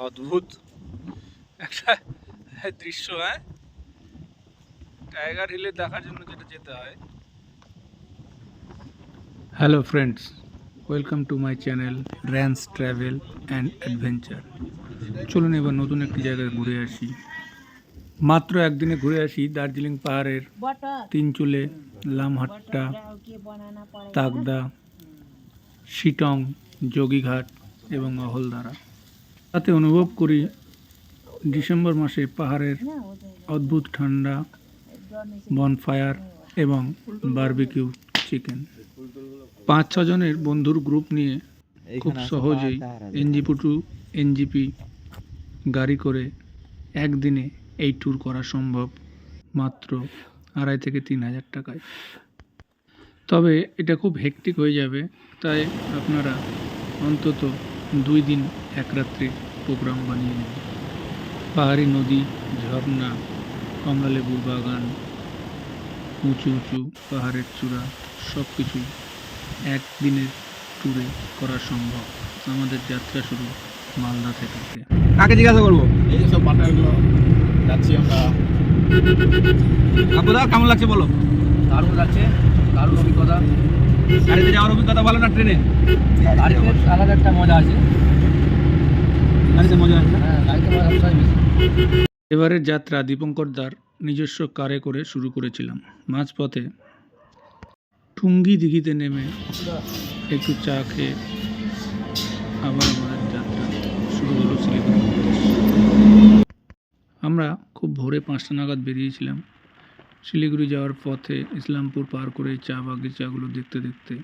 অদ্ভুত একটা দৃশ্য। হ্যাঁ, টাইগার হিলে দেখার জন্য যেটা যেতে হয়। Hello friends, welcome to my channel Rance travel and adventure. চলুন এবার নতুন একটি জায়গায় ঘুরে আসি। মাত্র একদিনে ঘুরে আসি দার্জিলিং পাহাড়ের তিনচুলে, লামহাট্টা, তাকদা, শিটং, যোগীঘাট এবং অহলদারা। তাতে অনুভব করি ডিসেম্বর মাসে পাহাড়ের অদ্ভুত ঠান্ডা, বনফায়ার এবং বারবিকিউ চিকেন। 5-6 জনের বন্ধুর গ্রুপ নিয়ে খুব সহজেই এনজিপি গাড়ি করে একদিনে এই ট্যুর করা সম্ভব মাত্র 2,500 থেকে 3,000 টাকায়। তবে এটা খুব হেক্টিক হয়ে যাবে, তাই আপনারা অন্তত 2 দিন 1 রাত্রির প্রোগ্রাম বানিয়ে নেবেন। পাহাড়ি নদী, ঝর্ণা, কমলালেবুর বাগান, উঁচু উঁচু পাহাড়ের চূড়া, সব কিছুই একদিনের ট্যুরে করা সম্ভব। আমাদের যাত্রা শুরু মালদা থেকে। কাকে জিজ্ঞাসা করবো? এই সব পার্টনারগুলো যাচ্ছি আমরা। আপনারা কেমন লাগছে বলো? দারুণ লাগছে, দারুণ অভিজ্ঞতা। গাড়িতে যাওয়ার অভিজ্ঞতা ভালো না ট্রেনে? গাড়িতে আলাদা একটা মজা আছে। গাড়িতে মজা আছে? হ্যাঁ, গাড়িতে মজা সবসময় বেশি। এবারের যাত্রা দীপঙ্কর দার নিজস্ব কারে করে শুরু করেছিলাম। মাঝপথে টুঙ্গি দিঘিতে নেমে একটু চা খেয়ে আবার আমাদের যাত্রা শুরু হলো শিলিগুড়ি। আমরা খুব ভোরে 5টা নাগাদ বেরিয়েছিলাম। শিলিগুড়ি যাওয়ার পথে ইসলামপুর পার করে চা বাগিচাগুলো দেখতে দেখতে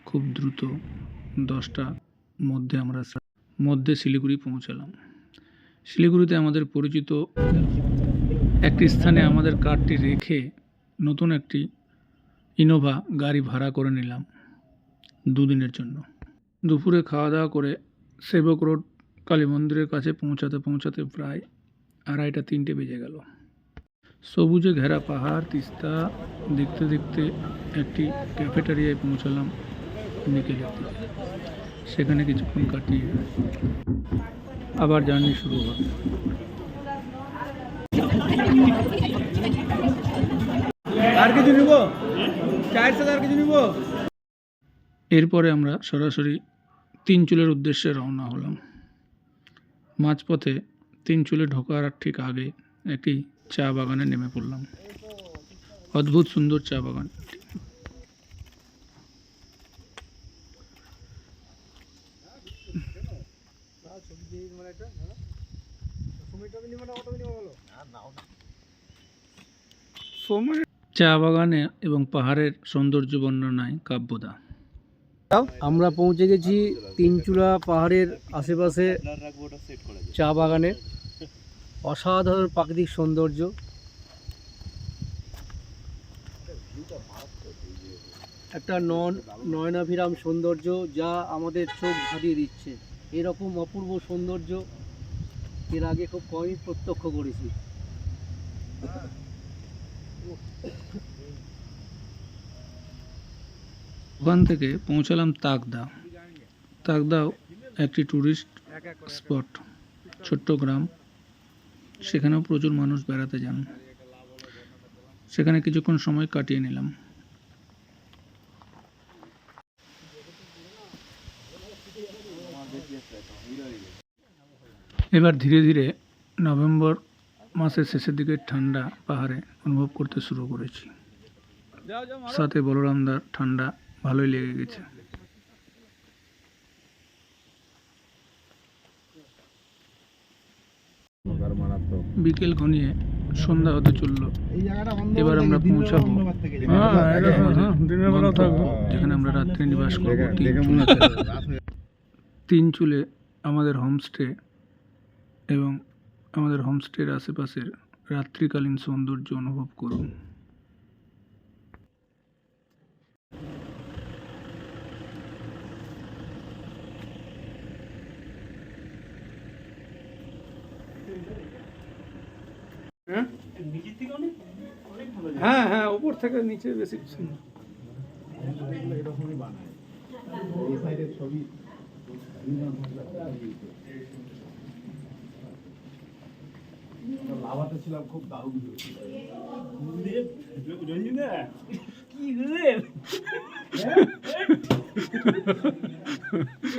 খুব দ্রুত 10টার মধ্যে শিলিগুড়ি পৌঁছালাম। শিলিগুড়িতে আমাদের পরিচিত একটি স্থানে আমাদের কারটি রেখে নতুন একটি ইনোভা গাড়ি ভাড়া করে নিলাম 2 দিনের জন্য। দুপুরে খাওয়া দাওয়া করে সেবক রোড কালী মন্দিরের কাছে পৌঁছাতে প্রায় 2:30-3টে বেজে গেল। সবুজে ঘেরা পাহাড়, তিস্তা দেখতে দেখতে একটি ক্যাফেটেরিয়ায় পৌঁছালাম বিকেলের দিকে। সেখানে কিছুক্ষণ কাটিয়ে আবার জার্নি শুরু হবে। আর কিছু নিব? চায়ের সাথে আর কিছু নিব? এরপরে আমরা সরাসরি তিনচুলের উদ্দেশ্যে রওনা হলাম। মাঝপথে তিনচুলে ঢোকার ঠিক আগে একটি চা বাগানে নেমে পড়লাম। অদ্ভুত সুন্দর চা বাগান। চা বাগানে এবং পাহাড়ের সৌন্দর্য বর্ণনায় কাব্যদা। আমরা পৌঁছে গেছি তিনচূড়া পাহাড়ের আশেপাশে চা বাগানে। অসাধারণ প্রাকৃতিক সৌন্দর্য। একটা নয়নাভিরাম সৌন্দর্য যা আমাদের চোখ ধাঁধিয়ে দিচ্ছে। এরকম অপূর্ব সৌন্দর্য এর আগে খুব কমই প্রত্যক্ষ করেছি। ওখান থেকে পৌঁছালাম তাকদাও একটি ট্যুরিস্ট স্পট, ছোট্ট গ্রাম। সেখানেও প্রচুর মানুষ বেড়াতে যান। সেখানে কিছুক্ষণ সময় কাটিয়ে নিলাম। এবার ধীরে ধীরে নভেম্বর মাসের শেষের দিকে ঠান্ডা পাহাড়ে অনুভব করতে শুরু করেছি। সাথে বলরামদার ঠান্ডা ভালোই লেগে গেছে। বিকেল ঘনিয়ে সন্ধ্যা হতে চলল। এবার আমরা পৌঁছাবো যেখানে আমরা রাত্রি নিবাস করব। তিনচুলে আমাদের হোমস্টে এবং আমাদের হোমস্টের আশেপাশের রাত্রিকালীন সৌন্দর্য অনুভব করুন। হ্যাঁ হ্যাঁ, উপর থেকে নিচে বেশি সুন্দর।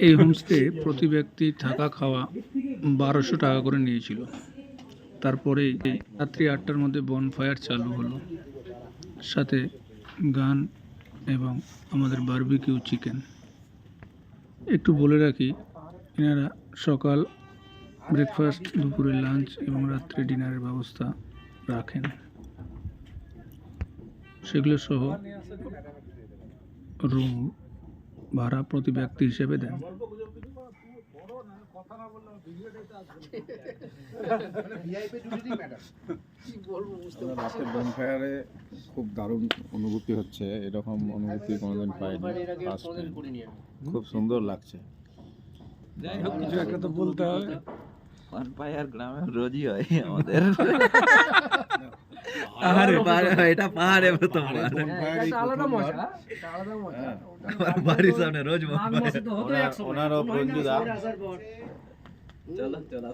এই হোমস্টে প্রতি ব্যক্তি থাকা খাওয়া 1200 টাকা করে নিয়েছিল। তারপরে রাত্রি 8টার মধ্যে বনফায়ার চালু হলো, সাথে গান এবং আমাদের বারবিকিউ চিকেন। একটু বলে রাখি, এনারা সকাল ব্রেকফাস্ট, দুপুরে লাঞ্চ এবং রাত্রে ডিনারের ব্যবস্থা রাখেন। সেগুলো সহ রুম ভাড়া প্রতি ব্যক্তি হিসেবে দেন। রাতের বনফায়ারে খুব দারুণ অনুভূতি হচ্ছে, এরকম অনুভূতি কোনোদিন পাইনি, ফার্স্ট টাইম। খুব সুন্দর লাগছে। যাই হোক, কিছু একটা তো বলতে হবে। বনফায়ার গ্রামে রোজই হয় আমাদের। এটা পাহাড়ে তোমার বাড়ির সামনে রোজ ওনারও প্রঞ্জুদা চলো চলো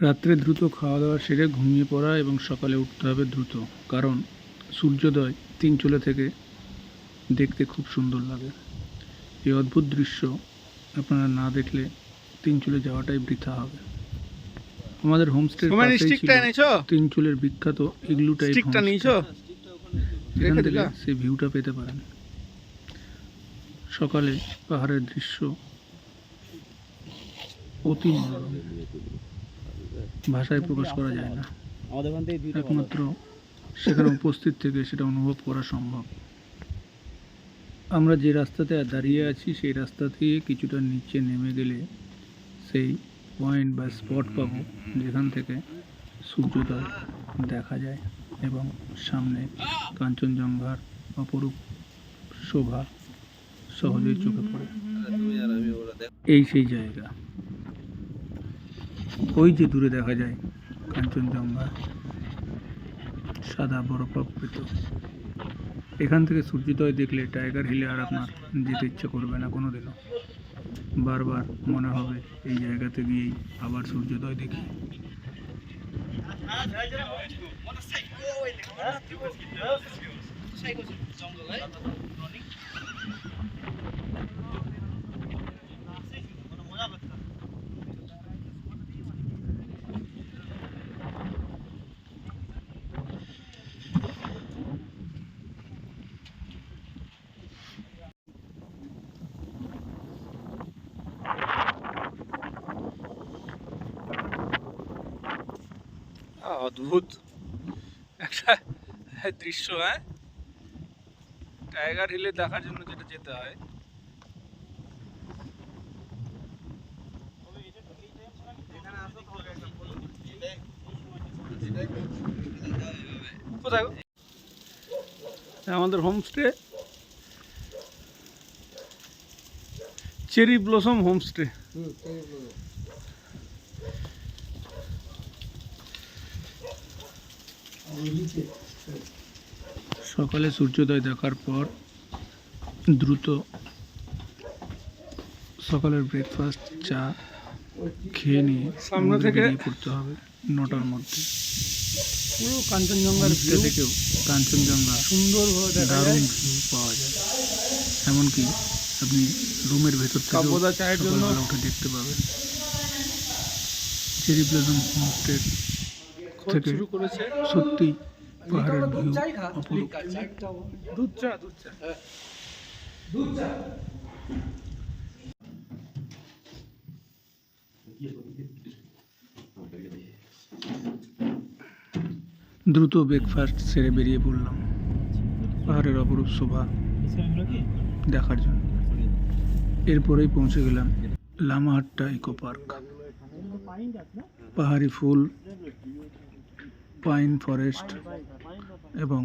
রাত্রে দ্রুত খাওয়া দাওয়া সেরে ঘুমিয়ে পড়া এবং সকালে উঠতে হবে দ্রুত, কারণ সূর্যোদয় তিনচুলে থেকে দেখতে খুব সুন্দর লাগে। এই অদ্ভুত দৃশ্য আপনারা না দেখলে তিনচুলে যাওয়াটাই বৃথা হবে। আমাদের হোমস্টের তিনচুলের বিখ্যাত ইগলু টাইপ এখান থেকে সেই ভিউটা পেতে পারেন। সকালে পাহাড়ের দৃশ্য অতি মনোরম, ভাষায় প্রকাশ করা যায় না, একমাত্র সেখানে উপস্থিত থেকে সেটা অনুভব করা সম্ভব। আমরা যে রাস্তাতে দাঁড়িয়ে আছি সেই রাস্তা থেকে কিছুটা নিচে নেমে গেলে সেই পয়েন্ট বা স্পট পাবো যেখান থেকে সূর্যোদয় দেখা যায় এবং সামনে কাঞ্চনজঙ্ঘার অপরূপ শোভা সহজেই চোখে পড়ে। এই সেই জায়গা, ওই যে দূরে দেখা যায় কাঞ্চনজঙ্ঘা সাদা বরফাবৃত। এখান থেকে সূর্যোদয় দেখলে টাইগার হিলে আর আপনার যেতে ইচ্ছে করবে না কোনোদিনও। বারবার মনে হবে এই জায়গাতে গিয়েই আবার সূর্যোদয় দেখি। অদ্ভুত একটা দৃশ্য। হ্যাঁ, টাইগার হিলে দেখার জন্য যেটা যেতে হয়। কোথায় আমাদের হোমস্টে? Cherry blossom homestay. সকালে সূর্যোদয় দেখার পর দ্রুত সকালের ব্রেকফাস্ট চা খেয়ে নিয়ে সামনে থেকে বেরিয়ে পড়তে হবে 9টার মধ্যে। পুরো কাঞ্চনজঙ্ঘার ভিউ থেকেও কাঞ্চনজঙ্ঘা সুন্দরভাবে দেখা যায়। দারুণ ভিউ পাওয়া যায়, এমনকি আপনি রুমের ভেতর থেকে কাব্যদা চায়ের জন্য উঠে দেখতে পাবেন। চেরি ব্লসম হোমস্টে খোঁজ থেকে শুরু করেছে। সত্যি পাহাড়ের ভিউ অপরূপ। দুধ চা, দুধ চা। দ্রুত ব্রেকফাস্ট সেরে বেরিয়ে পড়লাম পাহাড়ের অপরূপ শোভা দেখার জন্য। এরপরেই পৌঁছে গেলাম লামাহাট্টা ইকো পার্ক। পাহাড়ি ফুল, পাইন ফরেস্ট এবং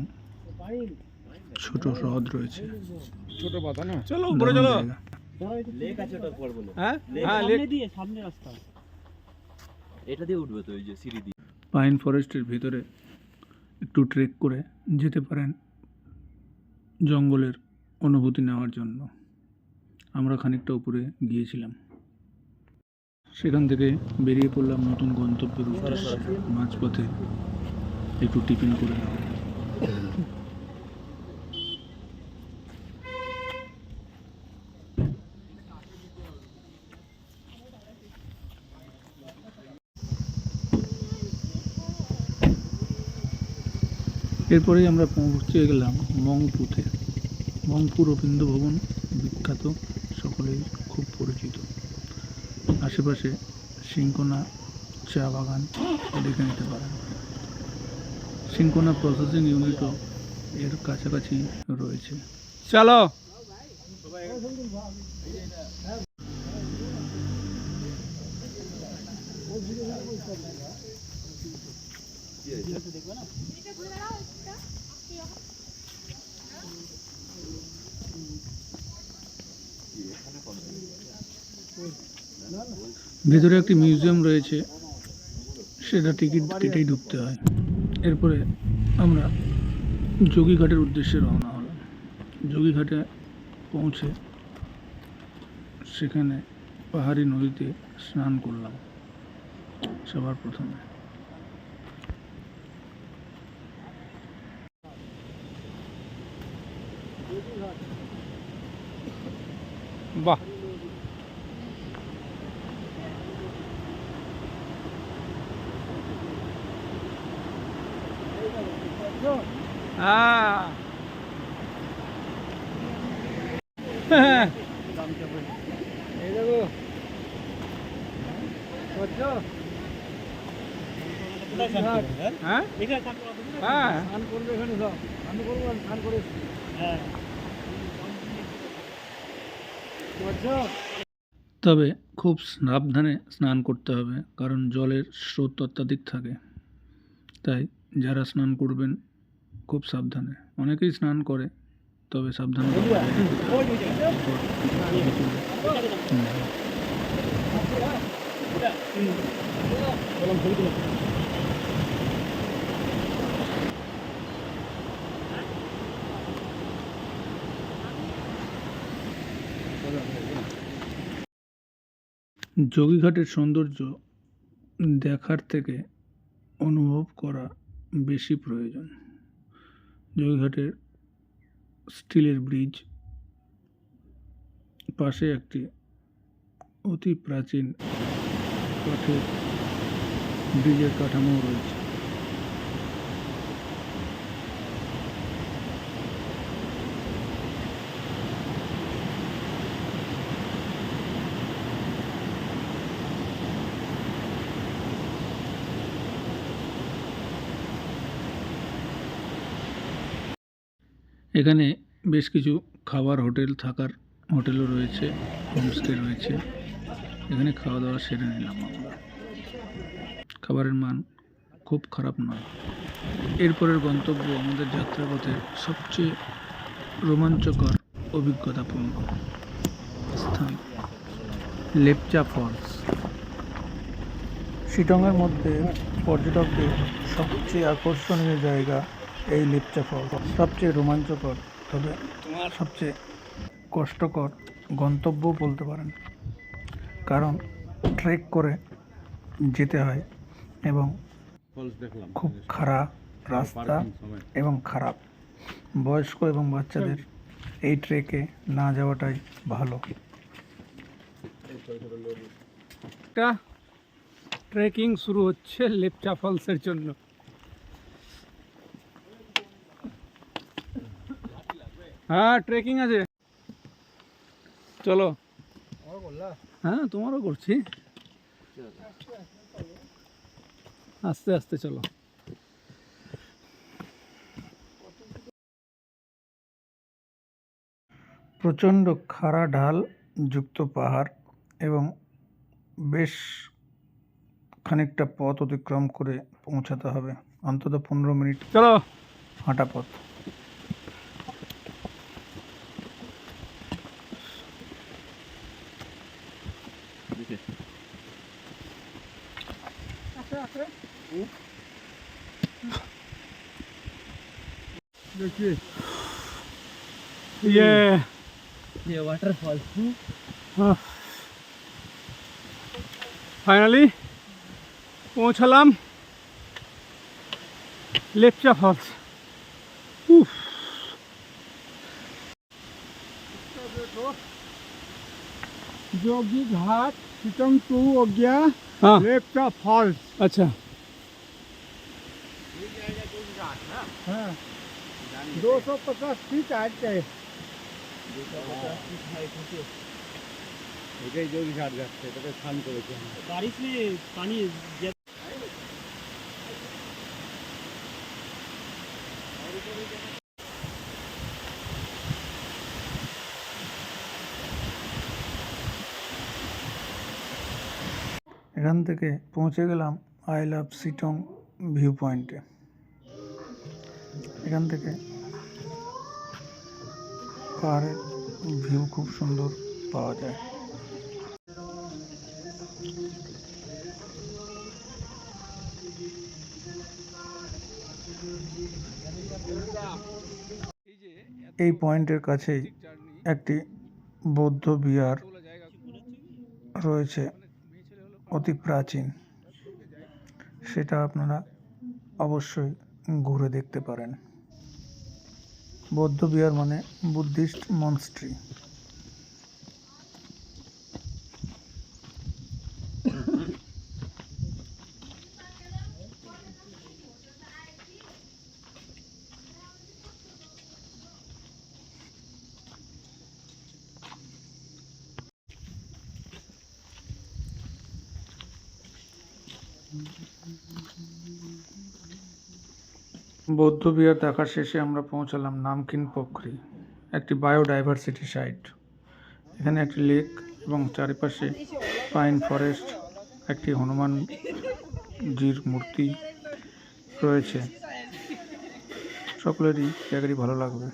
ছোট হ্রদ রয়েছে। ছোট পাতা না, চলো উপরে চলো। দারুণ জায়গা। হ্যাঁ হ্যাঁ লেক এটা দিয়ে উঠবে তো ওই যে সিঁড়ি দিয়ে। পাইন ফরেস্টের ভিতরে একটু ট্রেক করে যেতে পারেন জঙ্গলের অনুভূতি নেওয়ার জন্য। আমরা খানিকটা উপরে গিয়েছিলাম, সেখান থেকে বেরিয়ে পড়লাম নতুন গন্তব্যের উদ্দেশ্যে। মাঝপথে একটু টিফিন করে নেব। এরপরেই আমরা পৌঁছে গেলাম মংপুতে। মংপু রবীন্দ্র ভবন বিখ্যাত, সকলেই খুব পরিচিত। আশেপাশে সিংকোনা চা বাগান দেখে নিতে পারেন। সিংকোনা প্রসেসিং ইউনিটও এর কাছাকাছি রয়েছে। চলো। ভেতরে একটি মিউজিয়াম রয়েছে, সেটা টিকিট কেটেই ঢুকতে হয়। এরপরে আমরা যোগীঘাটের উদ্দেশ্যে রওনা হলাম। যোগীঘাটে পৌঁছে সেখানে পাহাড়ি নদীতে স্নান করলাম সবার প্রথমে। বাহ, হ্যাঁ এই দেখো হ্যাঁ হ্যাঁ স্নান করবে এখানে, সব স্নান করবো, স্নান করে তবে খুব সাবধানে স্নান করতে হবে, কারণ জলের স্রোত অত্যাধিক থাকে। তাই যারা স্নান করবেন খুব সাবধানে। অনেকেই স্নান করে, তবে সাবধানে। যোগীঘাটের সৌন্দর্য দেখার থেকে অনুভব করা বেশি প্রয়োজন। যোগীঘাটের স্টিলের ব্রিজ, পাশে একটি অতি প্রাচীন কাঠের ব্রিজের কাঠামো রয়েছে। এখানে বেশ কিছু খাবার হোটেল, থাকার হোটেলও রয়েছে, হোমস্টে রয়েছে। এখানে খাওয়া দাওয়া সেরে নিলাম আমরা। খাবারের মান খুব খারাপ নয়। এরপরের গন্তব্য আমাদের যাত্রাপথের সবচেয়ে রোমাঞ্চকর অভিজ্ঞতাপূর্ণ স্থান, লেপচা ফলস। শিটংয়ের মধ্যে পর্যটকদের সবচেয়ে আকর্ষণীয় জায়গা এই লেপচা ফলস। সবচেয়ে রোমাঞ্চকর, তবে সবচেয়ে কষ্টকর গন্তব্য বলতে পারেন, কারণ ট্রেক করে যেতে হয় এবং খুব খারাপ রাস্তা এবং খারাপ। বয়স্ক এবং বাচ্চাদের এই ট্রেকে না যাওয়াটাই ভালো। একটা ট্রেকিং শুরু হচ্ছে লেপচা ফলসের জন্য। হ্যাঁ ট্রেকিং আছে, চলো। হ্যাঁ তোমারও করছি, আস্তে আস্তে চলো। প্রচণ্ড খাড়া ঢাল যুক্ত পাহাড় এবং বেশ খানিকটা পথ অতিক্রম করে পৌঁছাতে হবে, অন্তত 15 মিনিট চলো হাঁটা পথ। देखिए ये ওয়াটারফল ফাইনালি পৌঁছালাম লেপচা ফলস। जोगी घाट सितम 2 हो गया। हाँ लेपचा फॉल्स। अच्छा हाँ 250 फीट आते हैं। এটাই যোগী ঘাট যাচ্ছে, এটাকে স্নান করেছে। बारिश में पानी এখান থেকে পৌঁছে গেলাম আই লাভ সিটং ভিউ পয়েন্টে। এখান থেকে পাহাড়ের ভিউ খুব সুন্দর পাওয়া যায়। এই পয়েন্টের কাছেই একটি বৌদ্ধ বিহার রয়েছে, অতি প্রাচীন। সেটা আপনারা অবশ্যই ঘুরে দেখতে পারেন। বৌদ্ধ বিহার মানে বুদ্ধিস্ট মনস্ট্রি। বৌদ্ধ বিহার দেখা শেষে আমরা পৌঁছালাম নামকিন পোখরি, একটি বায়োডাইভার্সিটি সাইট। এখানে একটি লেক এবং চারিপাশে পাইন ফরেস্ট, একটি হনুমানজির মূর্তি রয়েছে। সকলেরই জায়গাটি ভালো লাগবে।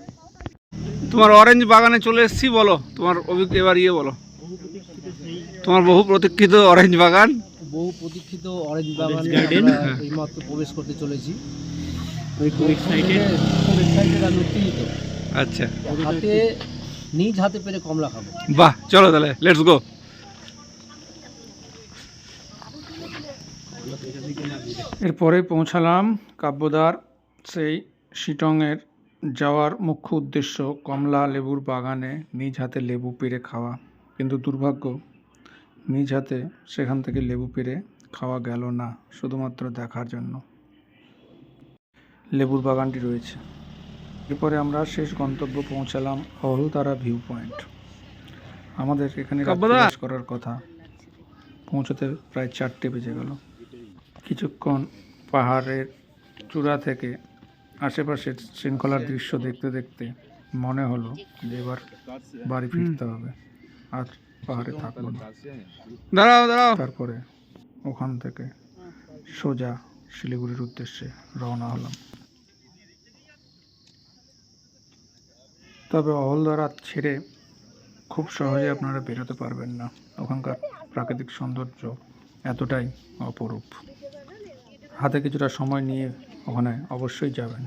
তোমার অরেঞ্জ বাগানে চলে এসেছি, বলো তোমার এবার বলো তোমার বহু প্রতীক্ষিত অরেঞ্জ বাগান। বহু প্রতীক্ষিত অরেঞ্জ বাগান এইমাত্র প্রবেশ করতে চলেছি। খুব এক্সাইটেড আর উত্তেজিত। আচ্ছা হাতে নিজ হাতে পেরে কমলা খাবো। বাহ, চলো তাহলে লেটস গো। এরপরে পৌঁছালাম কাব্যদার সেই শিটংয়ের যাওয়ার মুখ্য উদ্দেশ্য কমলা লেবুর বাগানে নিজ হাতে লেবু পেড়ে খাওয়া। কিন্তু দুর্ভাগ্য, নিজ হাতে সেখান থেকে লেবু পেড়ে খাওয়া গেল না, শুধুমাত্র দেখার জন্য লেবুর বাগানটি রয়েছে। এরপরে আমরা শেষ গন্তব্য পৌঁছালাম অহলতারা ভিউ পয়েন্ট। আমাদের এখানে রাত্রিবাস করার কথা, পৌঁছতে প্রায় 4টে বেজে গেল। কিছুক্ষণ পাহাড়ের চূড়া থেকে আশেপাশের শৃঙ্খলার দৃশ্য দেখতে দেখতে মনে হলো যে এবার বাড়ি ফিরতে হবে, আর পাহাড়ে থাকবো না। তারপরে ওখান থেকে সোজা শিলিগুড়ির উদ্দেশ্যে রওনা হলাম। তবে অহলদারা ছেড়ে খুব সহজে আপনারা বেরোতে পারবেন না। ওখানকার প্রাকৃতিক সৌন্দর্য এতটাই অপরূপ। হাতে কিছুটা সময় নিয়ে ওখানে অবশ্যই যাবেন।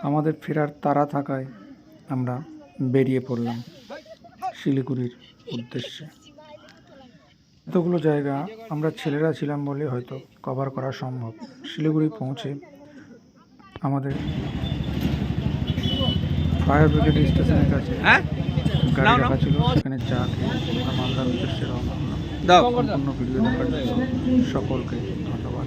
আমাদের ফেরার তাড়া থাকায় আমরা বেরিয়ে পড়লাম শিলিগুড়ির উদ্দেশ্যে। এতগুলো জায়গা আমরা ছেলেরা ছিলাম বলে হয়তো কভার করা সম্ভব। শিলিগুড়ি পৌঁছে আমাদের ফায়ার ব্রিগেড স্টেশনের কাছে গাড়ি রাখা ছিল, সেখানে চা খেয়ে আমরা মালদার উদ্দেশ্যে রওনা হলাম। সম্পূর্ণ ভিডিও দেখার জন্য সকলকে ধন্যবাদ।